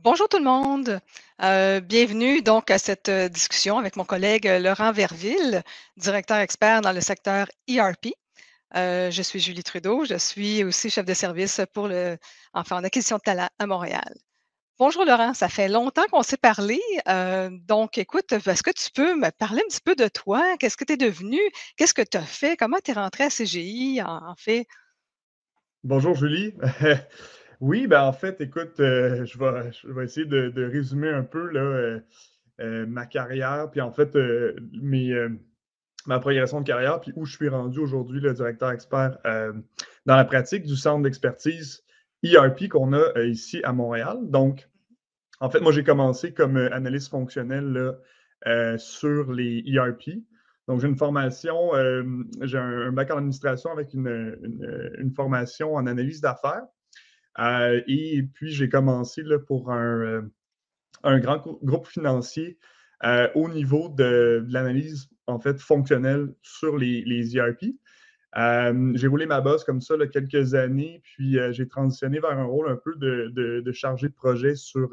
Bonjour tout le monde. Bienvenue donc à cette discussion avec mon collègue Laurent Verville, directeur expert dans le secteur ERP. Je suis Julie Trudeau, je suis aussi chef de service en acquisition de talent à Montréal. Bonjour Laurent, ça fait longtemps qu'on s'est parlé. Donc, écoute, est-ce que tu peux me parler un petit peu de toi? Qu'est-ce que tu es devenu? Qu'est-ce que tu as fait? Comment tu es rentré à CGI en fait? Bonjour Julie. Oui, ben en fait, écoute, je vais essayer de résumer un peu là, ma carrière, puis en fait, ma progression de carrière, puis où je suis rendu aujourd'hui, le directeur expert dans la pratique du centre d'expertise ERP qu'on a ici à Montréal. Donc, en fait, moi, j'ai commencé comme analyste fonctionnel là, sur les ERP. Donc, j'ai une formation, j'ai un bac en administration avec une formation en analyse d'affaires. Et puis, j'ai commencé là, pour un grand groupe financier au niveau de l'analyse, en fait, fonctionnelle sur les ERP. J'ai roulé ma bosse comme ça là, quelques années, puis j'ai transitionné vers un rôle un peu de chargé de projet sur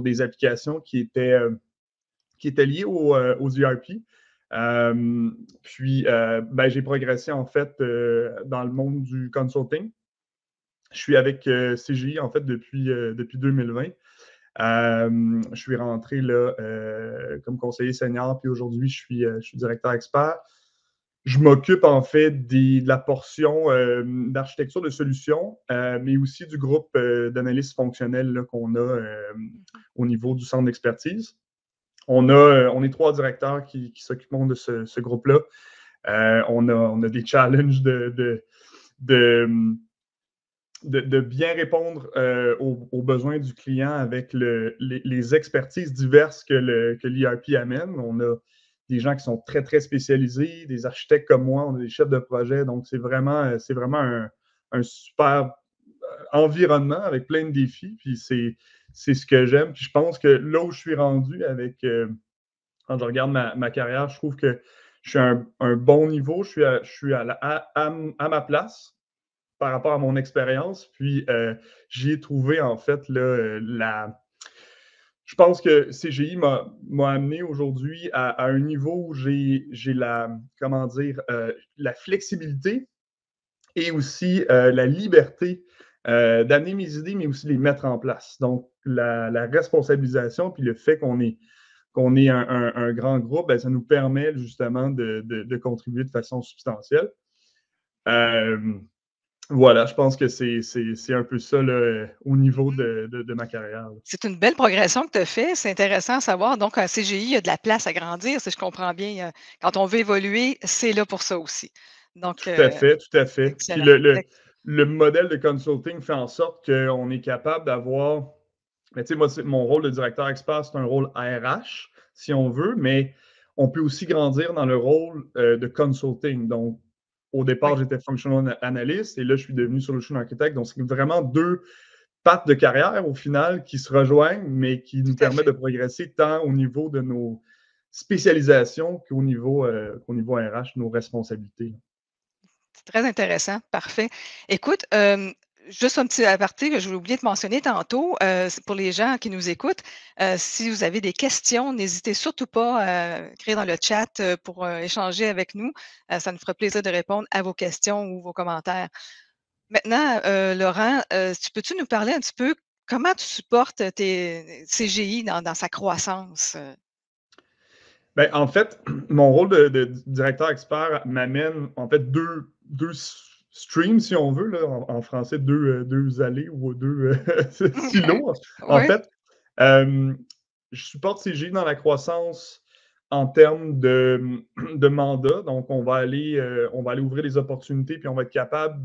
des applications qui étaient liées aux ERP. Puis, j'ai progressé en fait dans le monde du consulting. Je suis avec CGI en fait depuis 2020. Je suis rentré là, comme conseiller senior, puis aujourd'hui, je suis directeur expert. Je m'occupe en fait de la portion d'architecture de solutions, mais aussi du groupe d'analyse fonctionnelle là, qu'on a au niveau du centre d'expertise. On est trois directeurs qui s'occupent de ce groupe-là. On a des challenges de, de bien répondre aux besoins du client avec les expertises diverses que l'ERP amène. On a des gens qui sont très, très spécialisés, des architectes comme moi, on a des chefs de projet. Donc, c'est vraiment un super environnement avec plein de défis. Puis, c'est ce que j'aime. Puis, je pense que là où je suis rendu quand je regarde ma carrière, je trouve que je suis à un bon niveau. Je suis à ma place par rapport à mon expérience. Puis, j'y ai trouvé, en fait, là, je pense que CGI m'a amené aujourd'hui à un niveau où j'ai comment dire, la flexibilité et aussi la liberté d'amener mes idées, mais aussi les mettre en place. Donc, la responsabilisation, puis le fait qu'on est un grand groupe, ben, ça nous permet justement de contribuer de façon substantielle. Euh, voilà, je pense que c'est un peu ça là, au niveau de ma carrière. C'est une belle progression que tu as fait. C'est intéressant à savoir. Donc, à CGI, il y a de la place à grandir, si je comprends bien. Quand on veut évoluer, c'est là pour ça aussi. Donc, Tout à fait, tout à fait. Puis excellent. le modèle de consulting fait en sorte qu'on est capable d'avoir. Mais tu sais, moi, mon rôle de directeur expert, c'est un rôle RH, si on veut, mais on peut aussi grandir dans le rôle de consulting. Donc, au départ, Oui, j'étais functional analyst et là, je suis devenu solution architect. Donc, c'est vraiment deux pattes de carrière au final qui se rejoignent, mais qui nous tout à permettent fait. de progresser tant au niveau de nos spécialisations qu'au niveau RH, nos responsabilités. C'est très intéressant. Parfait. Écoute, juste un petit aparté que je voulais oublier de mentionner tantôt, c'est pour les gens qui nous écoutent, si vous avez des questions, n'hésitez surtout pas à écrire dans le chat pour échanger avec nous. Ça nous fera plaisir de répondre à vos questions ou vos commentaires. Maintenant, Laurent, peux-tu nous parler un petit peu comment tu supportes tes CGI dans sa croissance? Ben, en fait, mon rôle de directeur expert m'amène en fait deux streams, si on veut, là, en français, deux allées ou deux silos. En Oui, fait, euh, je supporte CGI dans la croissance en termes de mandat. Donc, on va aller ouvrir des opportunités, puis on va être capable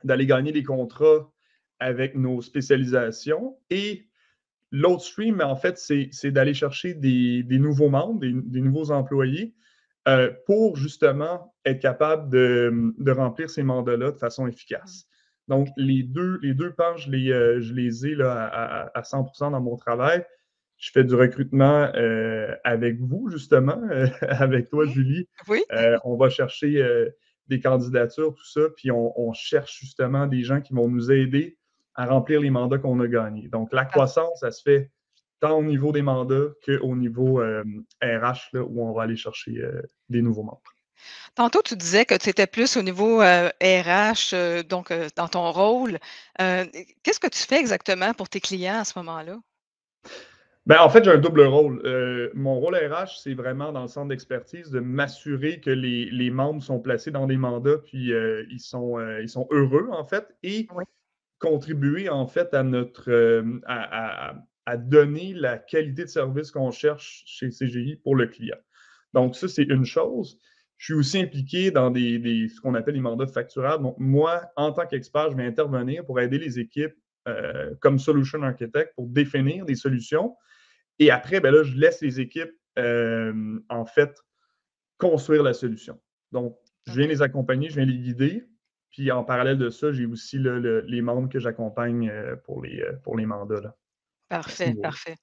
d'aller gagner des contrats avec nos spécialisations. Et l'autre stream, en fait, c'est d'aller chercher des nouveaux membres, des nouveaux employés pour justement être capable de remplir ces mandats-là de façon efficace. Donc, les deux pans, je les ai là, à 100% dans mon travail. Je fais du recrutement avec vous, justement, avec toi, mmh, Julie. oui, On va chercher des candidatures, tout ça, puis on cherche justement des gens qui vont nous aider à remplir les mandats qu'on a gagnés. Donc, la Ah, croissance, ça se fait tant au niveau des mandats qu'au niveau RH, là, où on va aller chercher des nouveaux membres. tantôt, tu disais que tu étais plus au niveau, RH, donc dans ton rôle. Qu'est-ce que tu fais exactement pour tes clients à ce moment-là? Ben, en fait, j'ai un double rôle. Mon rôle RH, c'est vraiment dans le centre d'expertise de m'assurer que les membres sont placés dans des mandats, puis ils sont heureux, en fait, et Oui. contribuer, en fait, à notre à donner la qualité de service qu'on cherche chez CGI pour le client. Donc, ça, c'est une chose. Je suis aussi impliqué dans ce qu'on appelle les mandats facturables. Donc, moi, en tant qu'expert, je vais intervenir pour aider les équipes comme Solution Architect pour définir des solutions. Et après, ben là, je laisse les équipes, en fait, construire la solution. Donc, je viens OK. les accompagner, je viens les guider. Puis en parallèle de ça, j'ai aussi là, les membres que j'accompagne pour les mandats là, à ce Parfait, niveau-là. parfait.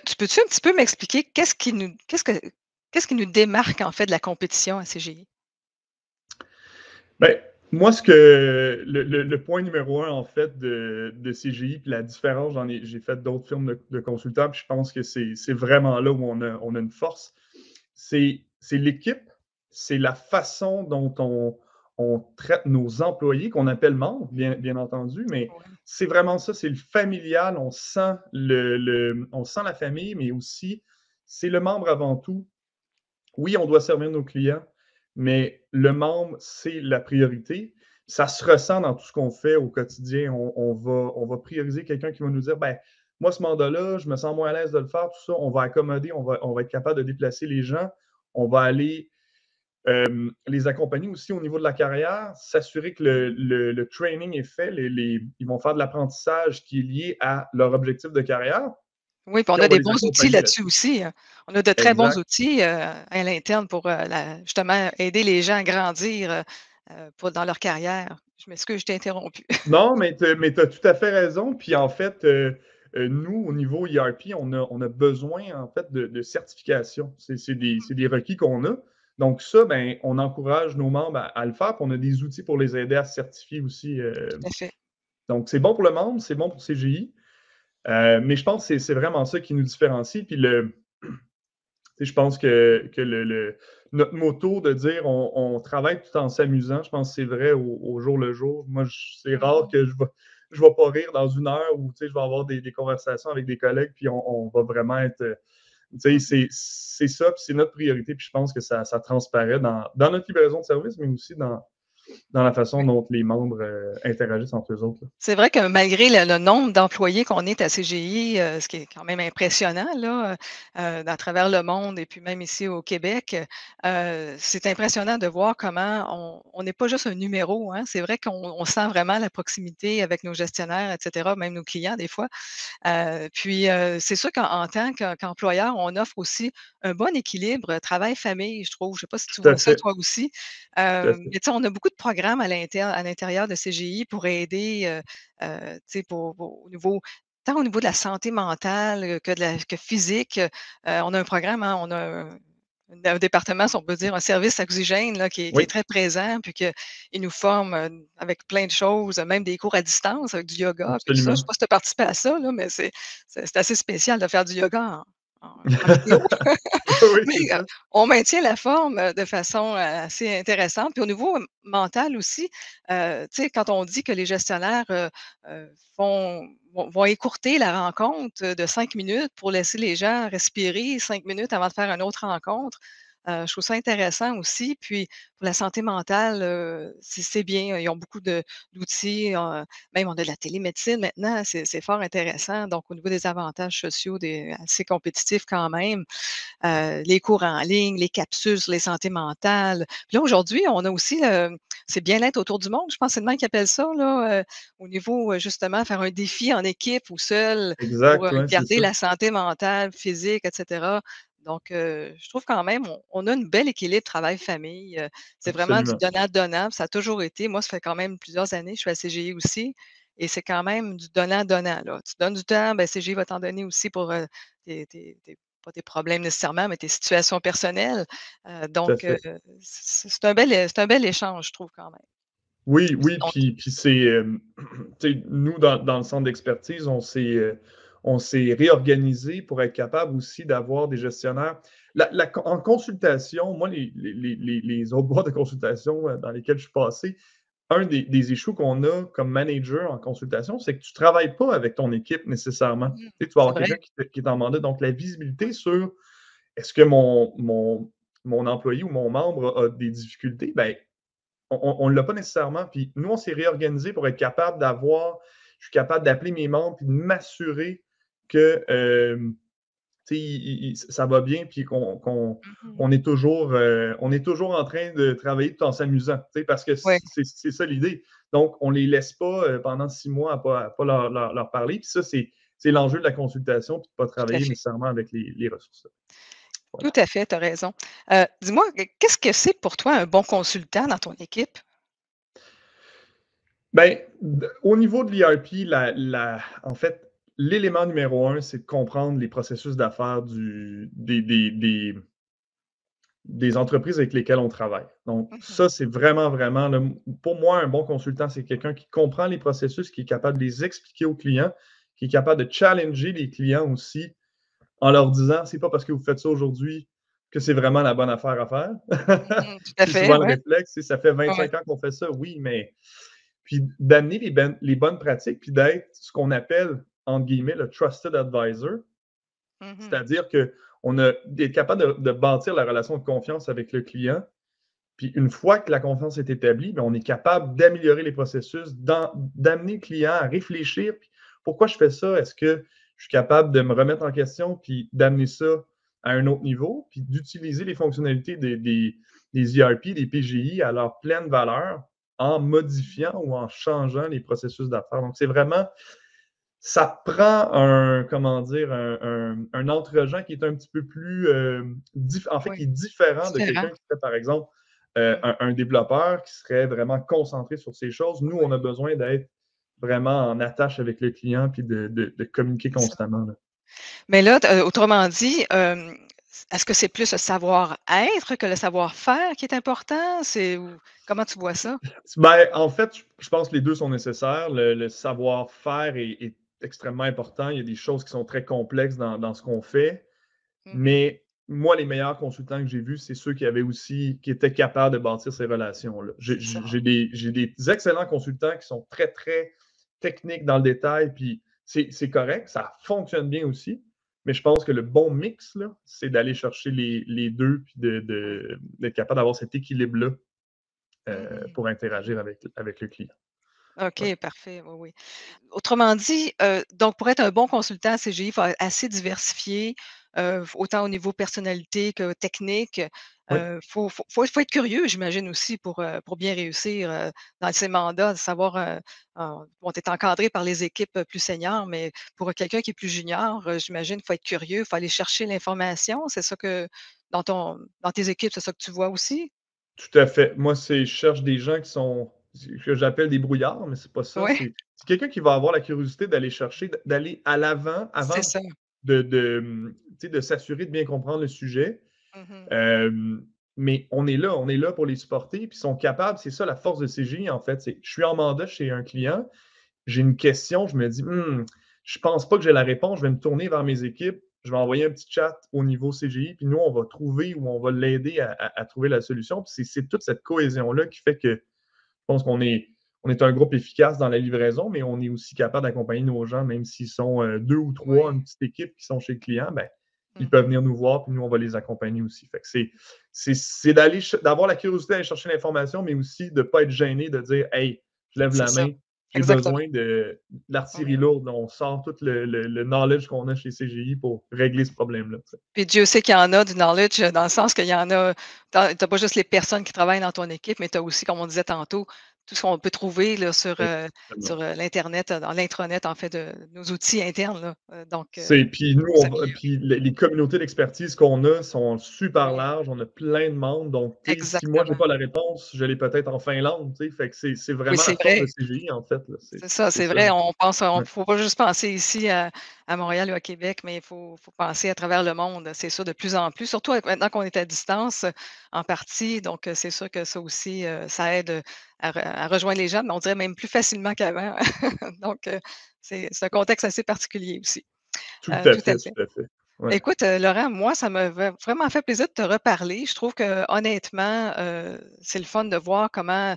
Tu peux-tu un petit peu m'expliquer qu'est-ce qui nous démarque, en fait, de la compétition à CGI? Ben, moi, ce que le point numéro un, en fait, de CGI, puis la différence, j'ai fait d'autres firmes de consultants, puis je pense que c'est vraiment là où on a une force. C'est l'équipe, c'est la façon dont on traite nos employés, qu'on appelle membres, bien entendu, mais Ouais. c'est vraiment ça, c'est le familial, on sent on sent la famille, mais aussi, c'est le membre avant tout. Oui, on doit servir nos clients, mais le membre, c'est la priorité. Ça se ressent dans tout ce qu'on fait au quotidien. On va prioriser quelqu'un qui va nous dire, ben, moi, ce mandat-là, je me sens moins à l'aise de le faire, tout ça. On va accommoder, on va être capable de déplacer les gens. On va aller les accompagner aussi au niveau de la carrière, s'assurer que le training est fait. Ils vont faire de l'apprentissage qui est lié à leur objectif de carrière. Oui, puis on Puis a on va des les bons outils accompagner là-dessus là-dessus. aussi, hein. On a de très bons Exact. outils, à l'interne pour, justement aider les gens à grandir, pour dans leur carrière. Je m'excuse, je t'ai interrompu. Non, mais tu as tout à fait raison. Puis en fait, nous, au niveau ERP, on a besoin en fait de certification. C'est des requis qu'on a. Donc ça, ben, on encourage nos membres à le faire, puis on a des outils pour les aider à se certifier aussi. Tout à fait. Donc c'est bon pour le membre, c'est bon pour CGI. Mais je pense que c'est vraiment ça qui nous différencie. Puis je pense que notre motto de dire on travaille tout en s'amusant, je pense que c'est vrai au jour le jour. Moi, c'est rare Mmh. que je vais pas rire dans une heure où je vais avoir des conversations avec des collègues, puis on va vraiment être. Mmh. C'est ça, puis c'est notre priorité, puis je pense que ça transparaît dans notre livraison de service, mais aussi dans la façon dont les membres interagissent entre eux autres. Là. C'est vrai que malgré le nombre d'employés qu'on est à CGI, ce qui est quand même impressionnant là, à travers le monde et puis même ici au Québec, c'est impressionnant de voir comment on n'est pas juste un numéro, hein. C'est vrai qu'on sent vraiment la proximité avec nos gestionnaires et cetera, même nos clients des fois. Puis, c'est sûr qu'en tant qu'employeur, on offre aussi un bon équilibre travail-famille, je trouve. Je ne sais pas si tu Tout à vois ça fait, toi aussi? tout à fait. Mais tu sais, on a beaucoup de programmes à l'intérieur de CGI pour aider, tu sais, au niveau tant au niveau de la santé mentale, que physique. On a un programme, hein, on a un département, si on peut dire, un service oxygène là, qui est Oui, très présent, puis qu'il nous forme, avec plein de choses, même des cours à distance avec du yoga, puis tout ça. Je ne sais absolument. pas si tu as participé à ça, là, mais c'est assez spécial de faire du yoga en vidéo. Oui, Mais, c'est ça. on maintient la forme, de façon, assez intéressante. Puis au niveau, mental aussi, tu sais, quand on dit que les gestionnaires, vont écourter la rencontre, de 5 minutes pour laisser les gens respirer 5 minutes avant de faire une autre rencontre, je trouve ça intéressant aussi. Puis pour la santé mentale, c'est bien, ils ont beaucoup d'outils, même on a de la télémédecine maintenant, c'est fort intéressant. Donc au niveau des avantages sociaux, des assez compétitifs quand même. Les cours en ligne, les capsules sur les santé mentales. Puis là, aujourd'hui, on a aussi, c'est bien-être autour du monde, je pense que c'est le même qu'ils appellent ça, là, au niveau, justement, faire un défi en équipe ou seul pour, Exact, ouais, c'est garder ça. la santé mentale, physique et cetera. Donc, je trouve quand même on a un bel équilibre travail-famille, c'est vraiment du Absolument. donnant-donnant, puis ça a toujours été. Moi, ça fait quand même plusieurs années, je suis à CGI aussi et c'est quand même du donnant-donnant, là. Tu donnes du temps, ben, CGI va t'en donner aussi pour, tes pas tes problèmes nécessairement, mais tes situations personnelles. Tout à Donc, fait. c'est un bel échange, je trouve quand même. Oui, oui, Donc puis c'est, tu sais, nous, dans le centre d'expertise, on s'est réorganisé pour être capable aussi d'avoir des gestionnaires. En consultation, moi, les autres boîtes de consultation, dans lesquelles je suis passé, un des issues qu'on a comme manager en consultation, c'est que tu travailles pas avec ton équipe nécessairement. mmh, Tu sais, tu vas c'est avoir vrai. quelqu'un qui est en mandat, donc la visibilité Ouais. sur est-ce que mon employé ou mon membre a des difficultés, ben, on ne l'a pas nécessairement. Puis nous, on s'est réorganisé pour être capable d'avoir je suis capable d'appeler mes membres puis de m'assurer que, tu sais, ça va bien puis Mmh. on est toujours en train de travailler tout en s'amusant, tu sais, parce que Ouais, c'est ça l'idée. Donc, on ne les laisse pas, pendant 6 mois à pas leur parler. Puis ça, c'est l'enjeu de la consultation puis de ne pas tout à travailler fait. nécessairement avec les ressources. Tout Voilà. à fait, tu as raison. Dis-moi, qu'est-ce que c'est pour toi un bon consultant dans ton équipe? Ben, au niveau de l'ERP, en fait, l'élément numéro un, c'est de comprendre les processus d'affaires des entreprises avec lesquelles on travaille. Donc, Mmh. ça, c'est vraiment, vraiment, pour moi, un bon consultant, c'est quelqu'un qui comprend les processus, qui est capable de les expliquer aux clients, qui est capable de challenger les clients aussi en leur disant, c'est pas parce que vous faites ça aujourd'hui que c'est vraiment la bonne affaire à faire. Mmh, tout à C'est fait, souvent le ouais, réflexe, ça fait ouais. 25 ans qu'on fait ça, oui, mais puis d'amener les bonnes pratiques, puis d'être ce qu'on appelle, entre guillemets, le trusted advisor. Mmh. C'est-à-dire d'être capable de bâtir la relation de confiance avec le client. Puis une fois que la confiance est établie, ben, on est capable d'améliorer les processus, d'amener le client à réfléchir. Puis, pourquoi je fais ça? Est-ce que je suis capable de me remettre en question puis d'amener ça à un autre niveau, puis d'utiliser les fonctionnalités des ERP, des PGI à leur pleine valeur en modifiant ou en changeant les processus d'affaires. Donc, c'est vraiment, ça prend comment dire, un entre-gens qui est un petit peu plus, en fait, Oui, qui est différent de différent. quelqu'un qui serait, par exemple, Mmh. un développeur qui serait vraiment concentré sur ces choses. Nous, on Ouais, a besoin d'être vraiment en attache avec le client puis de communiquer c'est ça. constamment, là. Mais là, autrement dit, est-ce que c'est plus le savoir-être que le savoir-faire qui est important? C'est ou comment tu vois ça? Ben, en fait, je pense que les 2 sont nécessaires. Le savoir-faire est extrêmement important. Il y a des choses qui sont très complexes dans ce qu'on fait. Mmh. Mais moi, les meilleurs consultants que j'ai vus, c'est ceux qui étaient capables de bâtir ces relations-là. C'est ça. J'ai des excellents consultants qui sont très, très techniques dans le détail, puis c'est correct, ça fonctionne bien aussi. Mais je pense que le bon mix, là, c'est d'aller chercher les 2 puis Ouais. d'être capable d'avoir cet équilibre-là, Mmh. pour interagir avec le client. Ouais. OK, parfait, oui, oui. Autrement dit, donc pour être un bon consultant à CGI, il faut être assez diversifié, autant au niveau personnalité que technique. Oui, Faut être curieux, j'imagine aussi pour bien réussir, dans ces mandats, de savoir, bon, tu es encadré par les équipes, plus seniors, mais pour quelqu'un qui est plus junior, j'imagine, il faut être curieux, il faut aller chercher l'information. C'est ça que dans tes équipes, c'est ça que tu vois aussi? tout à fait. Moi, je cherche des gens que j'appelle des brouillards, mais c'est pas ça. Oui, C'est quelqu'un qui va avoir la curiosité d'aller chercher, d'aller à l'avant c'est avant ça. tu sais, de s'assurer de bien comprendre le sujet. Mmh. Hem, mais on est là pour les supporter, puis ils sont capables, c'est ça la force de CGI, en fait, c'est je suis en mandat chez un client, j'ai une question, je me dis: je pense pas que j'ai la réponse», je vais me tourner vers mes équipes, je vais envoyer un petit chat au niveau CGI, puis nous, on va trouver ou on va l'aider à trouver la solution. Puis c'est toute cette cohésion-là qui fait que je pense on est un groupe efficace dans la livraison, mais on est aussi capable d'accompagner nos gens, même s'ils sont, 2 ou 3, Oui. une petite équipe qui sont chez le client, ben, ils peuvent Mmh. venir nous voir, puis nous, on va les accompagner aussi. Fait que c'est d'avoir la curiosité d'aller chercher l'information, mais aussi de ne pas être gêné de dire: «Hey, je lève C'est la ça. main, j'ai Exactement. besoin de l'artillerie Ouais. lourde». On sort tout le knowledge qu'on a chez CGI pour régler ce problème-là, tu sais. Puis Dieu sait qu'il y en a du knowledge, dans le sens qu'il y en a tu as pas juste les personnes qui travaillent dans ton équipe, mais tu as aussi, comme on disait tantôt, tout ce qu'on peut trouver là Exactement. sur, l'internet, dans l'intranet en fait de nos outils internes là, Puis nous, pour on va s'améliorer. puis les communautés d'expertise qu'on a sont super Oui, larges, on a plein de monde, donc tu sais, si moi j'ai exactement. pas la réponse, je l'ai peut-être en Finlande, tu sais? Fait que c'est Oui, vraiment la c'est force de vrai. CGI en fait, là, C'est ça, c'est c'est ça, vrai. là. On pense on Ouais, faut pas juste penser ici à Montréal ou à Québec, mais il faut penser à travers le monde, c'est sûr, de plus en plus, surtout avec maintenant qu'on est à distance, en partie. Donc, c'est sûr que ça aussi, ça aide, à rejoindre les gens, mais on dirait même plus facilement qu'avant. Donc, c'est un contexte assez particulier aussi. Tout à Tout à fait, fait. tout à fait. Ouais. Écoute, Laurent, moi, ça m'a vraiment fait plaisir de te reparler. Je trouve que honnêtement, c'est le fun de voir comment,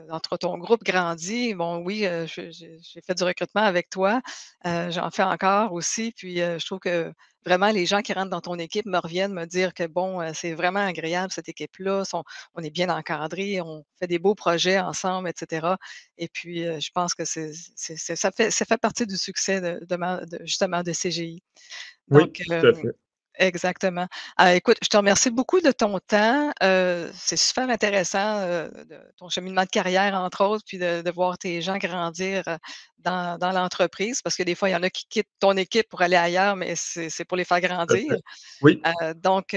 entre ton groupe grandit. Bon, oui, j'ai fait du recrutement avec toi, j'en fais encore aussi, puis, je trouve que vraiment les gens qui rentrent dans ton équipe me reviennent me dire que bon, c'est vraiment agréable cette équipe-là, on est bien encadrés, on fait des beaux projets ensemble et cetera et puis, je pense que ça fait partie du succès de justement de CGI. Oui, Donc, tout à fait. exactement. Écoute, je te remercie beaucoup de ton temps. C'est super intéressant, de ton cheminement de carrière, entre autres, puis de voir tes gens grandir, dans l'entreprise, parce que des fois, il y en a qui quittent ton équipe pour aller ailleurs, mais c'est pour les faire Tout à grandir. fait. Oui, Donc,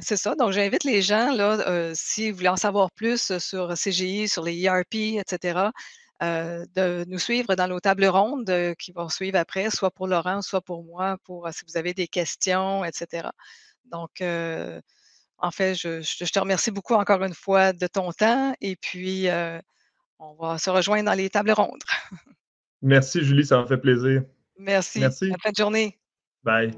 c'est ça. Donc, j'invite les gens, là, si vous voulez en savoir plus sur CGI, sur les ERP, et cetera, de nous suivre dans nos tables rondes, qui vont suivre après, soit pour Laurent, soit pour moi, pour, si vous avez des questions, et cetera. Donc, en fait, je te remercie beaucoup encore une fois de ton temps et puis, on va se rejoindre dans les tables rondes. merci Julie, ça m'a fait plaisir. Merci. Merci. À fin de journée. Bye.